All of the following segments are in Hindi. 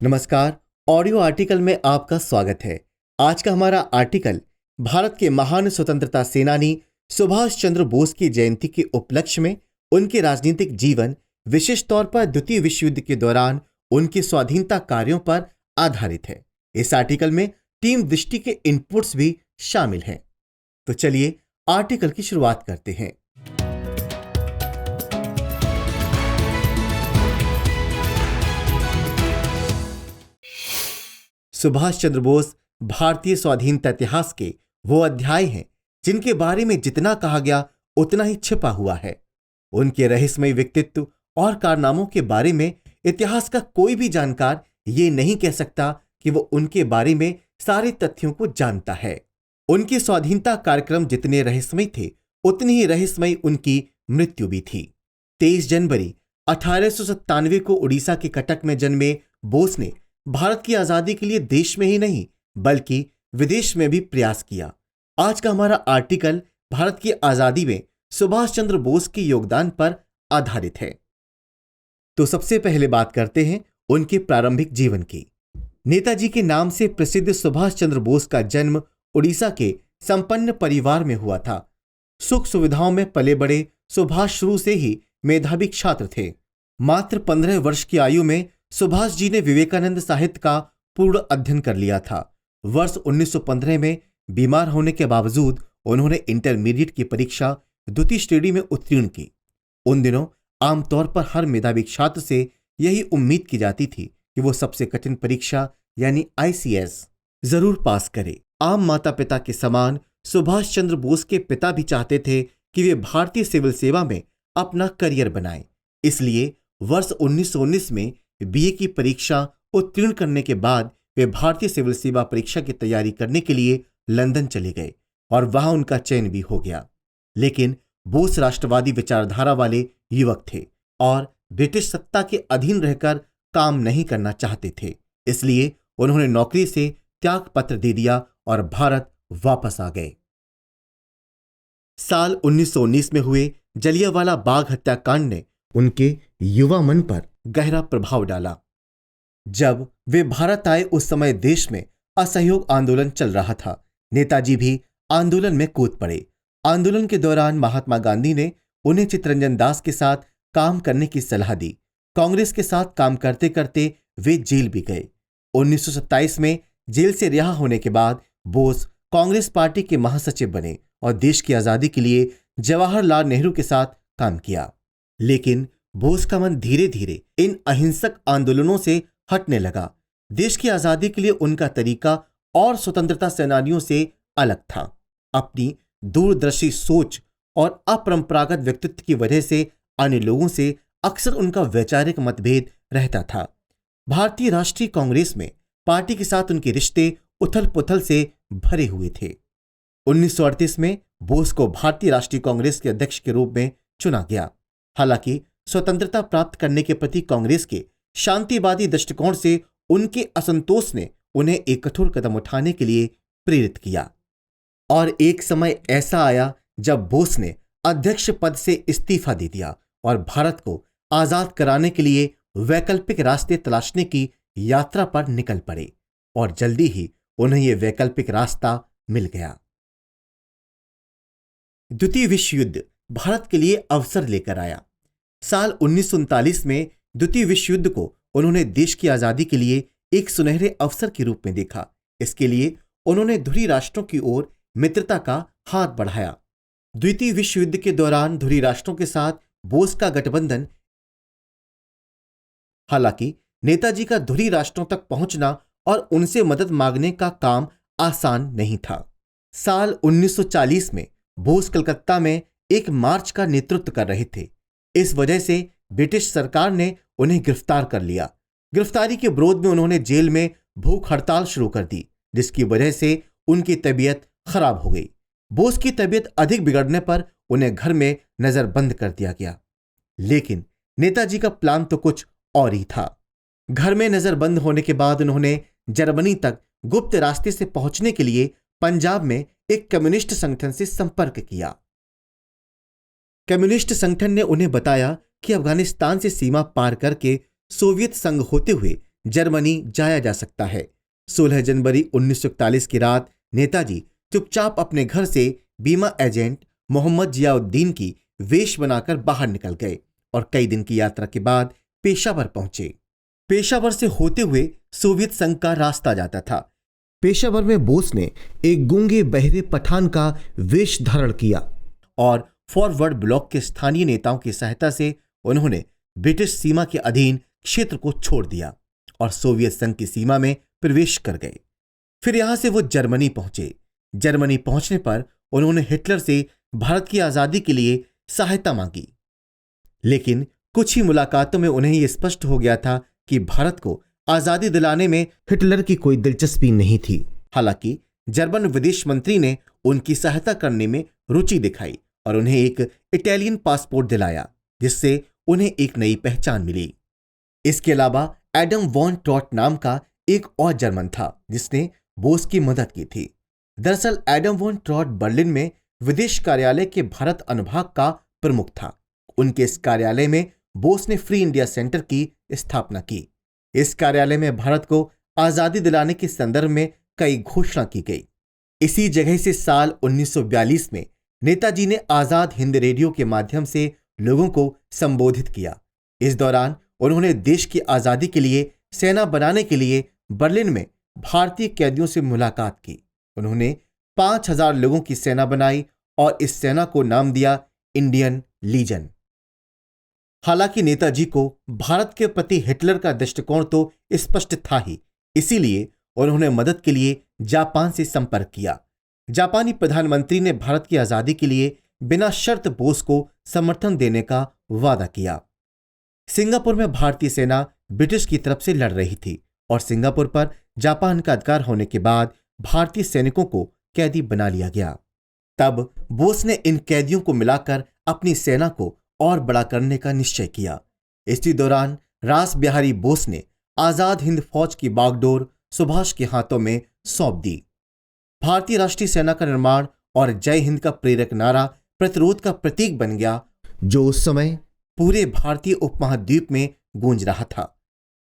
नमस्कार। ऑडियो आर्टिकल में आपका स्वागत है। आज का हमारा आर्टिकल भारत के महान स्वतंत्रता सेनानी सुभाष चंद्र बोस की जयंती के उपलक्ष्य में उनके राजनीतिक जीवन, विशेष तौर पर द्वितीय विश्व युद्ध के दौरान उनके स्वाधीनता कार्यों पर आधारित है। इस आर्टिकल में टीम दृष्टि के इनपुट्स भी शामिल हैं। तो चलिए आर्टिकल की शुरुआत करते हैं। सुभाष चंद्र बोस भारतीय स्वाधीनता इतिहास के वो अध्याय हैं जिनके बारे में जितना कहा गया उतना ही छिपा हुआ है। उनके रहस्यमय व्यक्तित्व और कारनामों के बारे में इतिहास का कोई भी जानकार ये नहीं कह सकता कि वो उनके बारे में सारे तथ्यों को जानता है। उनके स्वाधीनता कार्यक्रम जितने रहस्यमय थे उतनी ही रहस्यमय उनकी मृत्यु भी थी। 23 जनवरी 1897 को उड़ीसा के कटक में जन्मे बोस ने भारत की आजादी के लिए देश में ही नहीं बल्कि विदेश में भी प्रयास किया। आज का हमारा आर्टिकल भारत की आजादी में सुभाष चंद्र बोस के योगदान पर आधारित है। तो सबसे पहले बात करते हैं उनके प्रारंभिक जीवन की। नेताजी के नाम से प्रसिद्ध सुभाष चंद्र बोस का जन्म उड़ीसा के संपन्न परिवार में हुआ था। सुख सुविधाओं में पले बड़े सुभाष शुरू से ही मेधावी छात्र थे। मात्र 15 वर्ष की आयु में सुभाष जी ने विवेकानंद साहित्य का पूर्ण अध्ययन कर लिया था। वर्ष 1915 में बीमार होने के बावजूद उन्होंने इंटरमीडिएट की परीक्षा द्वितीय श्रेणी में उत्तीर्ण की। उन दिनों आमतौर पर हर मेधावी छात्र से यही उम्मीद की जाती थी कि वो सबसे कठिन परीक्षा यानी ICS जरूर पास करे। आम माता पिता के समान सुभाष चंद्र बोस के पिता भी चाहते थे कि वे भारतीय सिविल सेवा में अपना करियर बनाएं। इसलिए वर्ष 1919 में BA की परीक्षा उत्तीर्ण करने के बाद वे भारतीय सिविल सेवा परीक्षा की तैयारी करने के लिए लंदन चले गए और वहां उनका चयन भी हो गया। लेकिन बोस राष्ट्रवादी विचारधारा वाले युवक थे और ब्रिटिश सत्ता के अधीन रहकर काम नहीं करना चाहते थे। इसलिए उन्होंने नौकरी से त्याग पत्र दे दिया और भारत वापस आ गए। साल 1919 में हुए जलियांवाला बाग हत्याकांड ने उनके युवा मन पर गहरा प्रभाव डाला। जब वे भारत आए उस समय देश में असहयोग आंदोलन चल रहा था। नेताजी भी आंदोलन में कूद पड़े। आंदोलन के दौरान महात्मा गांधी ने उन्हें चित्तरंजन दास के साथ काम करने की सलाह दी। कांग्रेस के साथ काम करते करते वे जेल भी गए। 1927 में जेल से रिहा होने के बाद बोस कांग्रेस पार्टी के महासचिव बने और देश की आजादी के लिए जवाहरलाल नेहरू के साथ काम किया। लेकिन बोस का मन धीरे धीरे इन अहिंसक आंदोलनों से हटने लगा। देश की आजादी के लिए उनका तरीका और स्वतंत्रता सेनानियों से अलग था। अपनी दूरदर्शी सोच और अपरंपरागत व्यक्तित्व की वजह से अन्य लोगों से अक्सर उनका वैचारिक मतभेद रहता था। भारतीय राष्ट्रीय कांग्रेस में पार्टी के साथ उनके रिश्ते उथल पुथल से भरे हुए थे। 1938 में बोस को भारतीय राष्ट्रीय कांग्रेस के अध्यक्ष के रूप में चुना गया। हालांकि स्वतंत्रता प्राप्त करने के प्रति कांग्रेस के शांतिवादी दृष्टिकोण से उनके असंतोष ने उन्हें एक कठोर कदम उठाने के लिए प्रेरित किया। और एक समय ऐसा आया जब बोस ने अध्यक्ष पद से इस्तीफा दे दिया और भारत को आजाद कराने के लिए वैकल्पिक रास्ते तलाशने की यात्रा पर निकल पड़े। और जल्दी ही उन्हें यह वैकल्पिक रास्ता मिल गया। द्वितीय विश्व युद्ध भारत के लिए अवसर लेकर आया। साल 1939 में द्वितीय विश्व युद्ध को उन्होंने देश की आजादी के लिए एक सुनहरे अवसर के रूप में देखा। इसके लिए उन्होंने धुरी राष्ट्रों की ओर मित्रता का हाथ बढ़ाया। द्वितीय विश्व युद्ध के दौरान धुरी राष्ट्रों के साथ बोस का गठबंधन, हालांकि नेताजी का धुरी राष्ट्रों तक पहुंचना और उनसे मदद मांगने का काम आसान नहीं था। साल 1940 में बोस कलकत्ता में एक मार्च का नेतृत्व कर रहे थे। इस वजह से ब्रिटिश सरकार ने उन्हें गिरफ्तार कर लिया। गिरफ्तारी के विरोध में उन्होंने जेल में भूख हड़ताल शुरू कर दी, जिसकी वजह से उनकी तबीयत खराब हो गई। बोस की तबीयत अधिक बिगड़ने पर उन्हें घर में नजरबंद कर दिया गया। लेकिन नेताजी का प्लान तो कुछ और ही था। घर में नजरबंद होने के बाद उन्होंने जर्मनी तक गुप्त रास्ते से पहुंचने के लिए पंजाब में एक कम्युनिस्ट संगठन से संपर्क किया। कम्युनिस्ट संगठन ने उन्हें बताया कि अफगानिस्तान से सीमा पार करके सोवियत संघ होते हुए जर्मनी जाया जा सकता है। 16 जनवरी 1941 की रात नेताजी चुपचाप अपने घर से बीमा एजेंट मोहम्मद जियाउद्दीन की वेश बनाकर बाहर निकल गए और कई दिन की यात्रा के बाद पेशावर पहुंचे। पेशावर से होते हुए सोवियत संघ का रास्ता जाता था। पेशावर में बोस ने एक गूंगे बहरे पठान का वेश धारण किया और फॉरवर्ड ब्लॉक के स्थानीय नेताओं की सहायता से उन्होंने ब्रिटिश सीमा के अधीन क्षेत्र को छोड़ दिया और सोवियत संघ की सीमा में प्रवेश कर गए। फिर यहां से वो जर्मनी पहुंचे। जर्मनी पहुंचने पर उन्होंने हिटलर से भारत की आजादी के लिए सहायता मांगी, लेकिन कुछ ही मुलाकातों में उन्हें यह स्पष्ट हो गया था कि भारत को आजादी दिलाने में हिटलर की कोई दिलचस्पी नहीं थी। हालांकि जर्मन विदेश मंत्री ने उनकी सहायता करने में रुचि दिखाई और उन्हें एक इटालियन पासपोर्ट दिलाया, जिससे उन्हें एक नई पहचान मिली। इसके अलावा एडम वॉन ट्रॉट नाम का एक और जर्मन था जिसने बोस की मदद की थी। दरअसल एडम वॉन ट्रॉट बर्लिन में विदेश कार्यालय के भारत अनुभाग का प्रमुख था। उनके इस कार्यालय में बोस ने फ्री इंडिया सेंटर की स्थापना की। इस कार्यालय में भारत को आजादी दिलाने के संदर्भ में कई घोषणा की गई। इसी जगह से साल 1942 में नेताजी ने आजाद हिंद रेडियो के माध्यम से लोगों को संबोधित किया। इस दौरान उन्होंने देश की आजादी के लिए सेना बनाने के लिए बर्लिन में भारतीय कैदियों से मुलाकात की। उन्होंने 5000 लोगों की सेना बनाई और इस सेना को नाम दिया इंडियन लीजन। हालांकि नेताजी को भारत के प्रति हिटलर का दृष्टिकोण तो स्पष्ट था ही, इसीलिए उन्होंने मदद के लिए जापान से संपर्क किया। जापानी प्रधानमंत्री ने भारत की आजादी के लिए बिना शर्त बोस को समर्थन देने का वादा किया। सिंगापुर में भारतीय सेना ब्रिटिश की तरफ से लड़ रही थी और सिंगापुर पर जापान का अधिकार होने के बाद भारतीय सैनिकों को कैदी बना लिया गया। तब बोस ने इन कैदियों को मिलाकर अपनी सेना को और बड़ा करने का निश्चय किया। इसी दौरान रास बिहारी बोस ने आजाद हिंद फौज की बागडोर सुभाष के हाथों में सौंप दी। भारतीय राष्ट्रीय सेना का निर्माण और जय हिंद का प्रेरक नारा प्रतिरोध का प्रतीक बन गया, जो उस समय पूरे भारतीय उपमहाद्वीप में गूंज रहा था।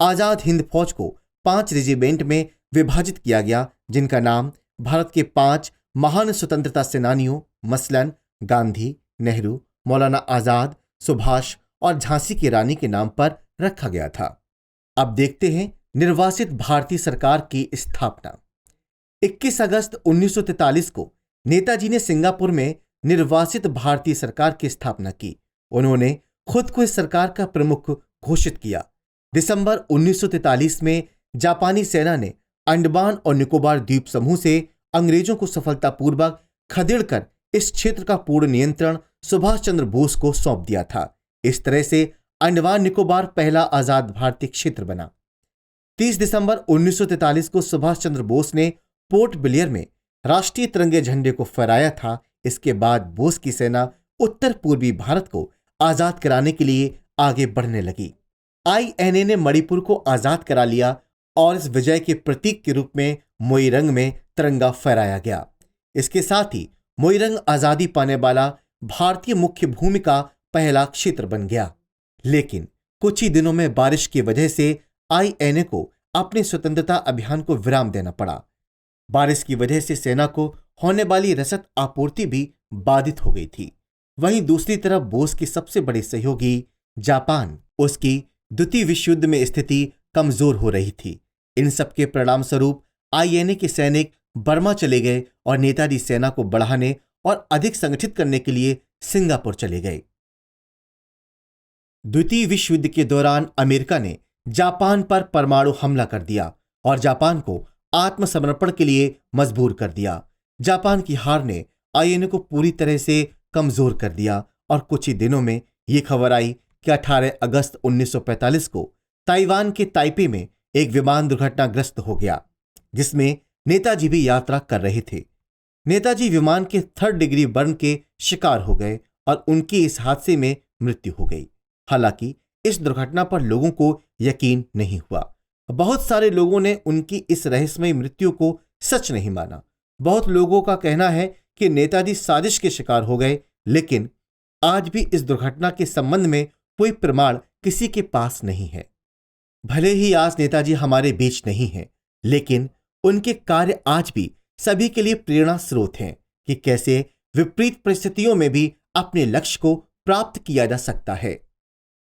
आजाद हिंद फौज को 5 रेजिमेंट में विभाजित किया गया, जिनका नाम भारत के 5 महान स्वतंत्रता सेनानियों मसलन गांधी, नेहरू, मौलाना आजाद, सुभाष और झांसी की रानी के नाम पर रखा गया था। अब देखते हैं निर्वासित भारतीय सरकार की स्थापना। 21 अगस्त 1943 को नेताजी ने सिंगापुर में निर्वासित भारतीय सरकार की स्थापना की। उन्होंने खुद को इस सरकार का प्रमुख घोषित किया। दिसंबर 1943 में जापानी सेना ने अंडमान और निकोबार द्वीप समूह से अंग्रेजों को सफलतापूर्वक खदेड़कर इस क्षेत्र का पूर्ण नियंत्रण सुभाष चंद्र बोस को सौंप दिया था। इस तरह से अंडमान निकोबार पहला आजाद भारतीय क्षेत्र बना। 30 दिसंबर 1943 को सुभाष चंद्र बोस ने पोर्ट ब्लेयर में राष्ट्रीय तिरंगे झंडे को फहराया था। इसके बाद बोस की सेना उत्तर पूर्वी भारत को आजाद कराने के लिए आगे बढ़ने लगी। INA ने मणिपुर को आजाद करा लिया और इस विजय के प्रतीक के रूप में मोइरंग में तिरंगा फहराया गया। इसके साथ ही मोइरंग आजादी पाने वाला भारतीय मुख्य भूमि का पहला क्षेत्र बन गया। लेकिन कुछ ही दिनों में बारिश की वजह से INA को अपने स्वतंत्रता अभियान को विराम देना पड़ा। बारिश की वजह से सेना को होने वाली रसद आपूर्ति भी बाधित हो गई थी। वहीं दूसरी तरफ बोस की सबसे बड़ी सहयोगी जापान, उसकी द्वितीय विश्व युद्ध में स्थिति कमजोर हो रही थी। इन सब के परिणाम स्वरूप INA के सैनिक बर्मा चले गए और नेताजी सेना को बढ़ाने और अधिक संगठित करने के लिए सिंगापुर चले गए। द्वितीय विश्व युद्ध के दौरान अमेरिका ने जापान पर परमाणु हमला कर दिया और जापान को आत्मसमर्पण के लिए मजबूर कर दिया। जापान की हार ने INA को पूरी तरह से कमजोर कर दिया और कुछ ही दिनों में यह खबर आई कि 18 अगस्त 1945 को ताइवान के ताइपे में एक विमान दुर्घटनाग्रस्त हो गया, जिसमें नेताजी भी यात्रा कर रहे थे। नेताजी विमान के 3rd डिग्री बर्न के शिकार हो गए और उनकी इस हादसे में मृत्यु हो गई। हालांकि इस दुर्घटना पर लोगों को यकीन नहीं हुआ। बहुत सारे लोगों ने उनकी इस रहस्यमयी मृत्यु को सच नहीं माना। बहुत लोगों का कहना है कि नेताजी साजिश के शिकार हो गए, लेकिन आज भी इस दुर्घटना के संबंध में कोई प्रमाण किसी के पास नहीं है। भले ही आज नेताजी हमारे बीच नहीं हैं, लेकिन उनके कार्य आज भी सभी के लिए प्रेरणा स्रोत हैं कि कैसे विपरीत परिस्थितियों में भी अपने लक्ष्य को प्राप्त किया जा सकता है।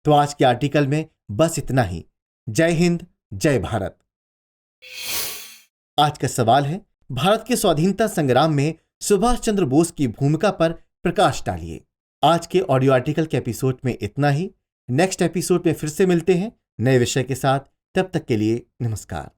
तो आज के आर्टिकल में बस इतना ही। जय हिंद, जय भारत। आज का सवाल है, भारत के स्वाधीनता संग्राम में सुभाष चंद्र बोस की भूमिका पर प्रकाश डालिए। आज के ऑडियो आर्टिकल के एपिसोड में इतना ही। नेक्स्ट एपिसोड में फिर से मिलते हैं नए विषय के साथ। तब तक के लिए नमस्कार।